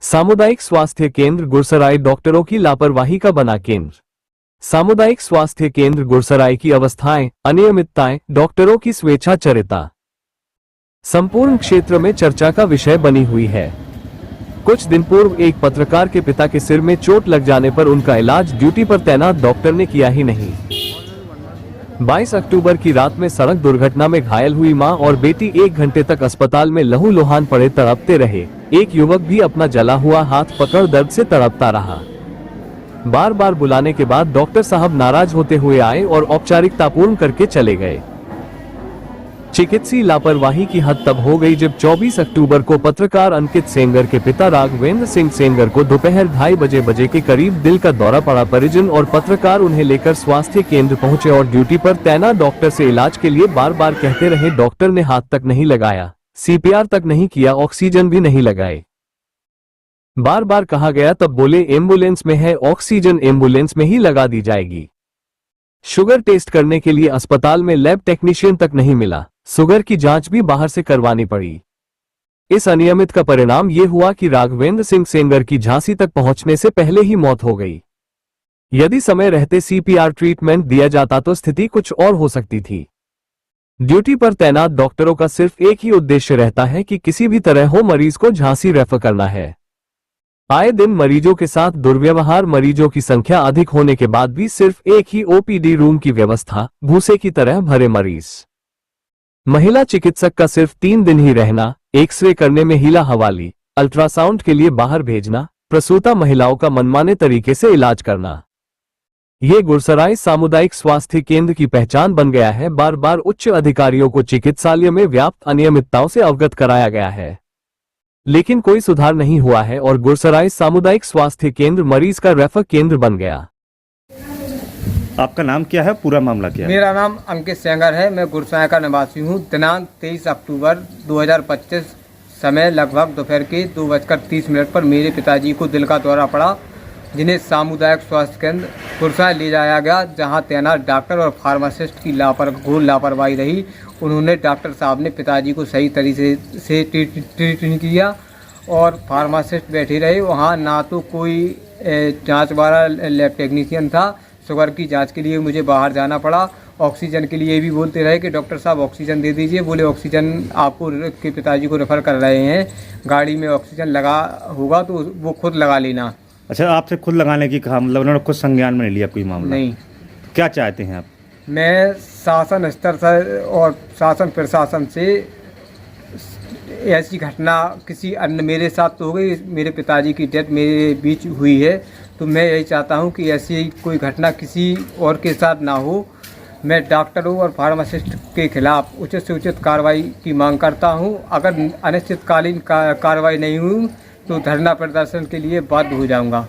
सामुदायिक स्वास्थ्य केंद्र गुरसराय डॉक्टरों की लापरवाही का बना केंद्र। सामुदायिक स्वास्थ्य केंद्र गुरसराय की अवस्थाएं, अनियमितताएं, डॉक्टरों की स्वेच्छाचारिता संपूर्ण क्षेत्र में चर्चा का विषय बनी हुई है। कुछ दिन पूर्व एक पत्रकार के पिता के सिर में चोट लग जाने पर उनका इलाज ड्यूटी पर तैनात डॉक्टर ने किया ही नहीं। 22 अक्टूबर की रात में सड़क दुर्घटना में घायल हुई मां और बेटी 1 घंटे तक अस्पताल में लहूलुहान पड़े तड़पते रहे। एक युवक भी अपना जला हुआ हाथ पकड़ दर्द से तड़पता रहा। बार बार बुलाने के बाद डॉक्टर साहब नाराज होते हुए आए और औपचारिकता पूर्ण करके चले गए। चिकित्सीय लापरवाही की हद तब हो गई जब 24 अक्टूबर को पत्रकार अंकित सेंगर के पिता राघवेंद्र सिंह सेंगर को दोपहर 2:30 बजे के करीब दिल का दौरा पड़ा। परिजन और पत्रकार उन्हें लेकर स्वास्थ्य केंद्र पहुंचे और ड्यूटी पर तैनात डॉक्टर से इलाज के लिए बार बार कहते रहे। डॉक्टर ने हाथ तक नहीं लगाया, सीपीआर तक नहीं किया, ऑक्सीजन भी नहीं लगाए। बार बार कहा गया तब बोले एम्बुलेंस में है, ऑक्सीजन एम्बुलेंस में ही लगा दी जाएगी। शुगर टेस्ट करने के लिए अस्पताल में लैब टेक्नीशियन तक नहीं मिला, शुगर की जांच भी बाहर से करवानी पड़ी। इस अनियमित का परिणाम ये हुआ कि राघवेंद्र सिंह सेंगर की झांसी तक पहुंचने से पहले ही मौत हो गई। यदि समय रहते सीपीआर ट्रीटमेंट दिया जाता तो स्थिति कुछ और हो सकती थी। ड्यूटी पर तैनात डॉक्टरों का सिर्फ एक ही उद्देश्य रहता है कि किसी भी तरह हो मरीज को झांसी रेफर करना है। आए दिन मरीजों के साथ दुर्व्यवहार, मरीजों की संख्या अधिक होने के बाद भी सिर्फ एक ही ओपीडी रूम की व्यवस्था, भूसे की तरह भरे मरीज। महिला चिकित्सक का सिर्फ 3 दिन ही रहना, एक्सरे करने में हीला हवाली, अल्ट्रासाउंड के लिए बाहर भेजना, प्रसूता महिलाओं का मनमाने तरीके से इलाज करना। ये गुरसराय सामुदायिक स्वास्थ्य केंद्र की पहचान बन गया है। बार बार उच्च अधिकारियों को चिकित्सालय में व्याप्त अनियमितताओं से अवगत कराया गया है, लेकिन कोई सुधार नहीं हुआ है और गुरसराय सामुदायिक स्वास्थ्य केंद्र मरीज का रेफर केंद्र बन गया। आपका नाम क्या है, पूरा मामला क्या है? मेरा नाम अंकित सेंगर है, मैं गुरसराय का निवासी हूँ। दिनांक 23 अक्टूबर 2025 समय लगभग दोपहर के 2:30 पर मेरे पिताजी को दिल का दौरा पड़ा, जिन्हें सामुदायिक स्वास्थ्य केंद्र गुरसराय ले जाया गया, जहां तैनात डॉक्टर और फार्मासिस्ट की घोर लापरवाही रही। उन्होंने डॉक्टर साहब ने पिताजी को सही तरीके से ट्रीट नहीं किया और फार्मासिस्ट बैठे रहे। वहां ना तो कोई जांच वाला लैब टेक्नीशियन था। शुगर की जांच के लिए मुझे बाहर जाना पड़ा। ऑक्सीजन के लिए भी बोलते रहे कि डॉक्टर साहब ऑक्सीजन दे दीजिए। बोले ऑक्सीजन आपको के पिताजी को रेफर कर रहे हैं, गाड़ी में ऑक्सीजन लगा होगा तो वो खुद लगा लेना। अच्छा, आपसे खुद लगाने की कहा, मतलब उन्होंने खुद संज्ञान में नहीं लिया कोई मामला? नहीं। क्या चाहते हैं आप? मैं शासन स्तर से और शासन प्रशासन से ऐसी घटना किसी अन्य, मेरे साथ तो हो गई, मेरे पिताजी की डेथ मेरे बीच हुई है, तो मैं यही चाहता हूं कि ऐसी कोई घटना किसी और के साथ ना हो। मैं डॉक्टरों और फार्मासिस्ट के खिलाफ उचित से उचित कार्रवाई की मांग करता हूं। अगर अनिश्चितकालीन कार्रवाई नहीं हुई तो धरना प्रदर्शन के लिए बाध्य हो जाऊंगा।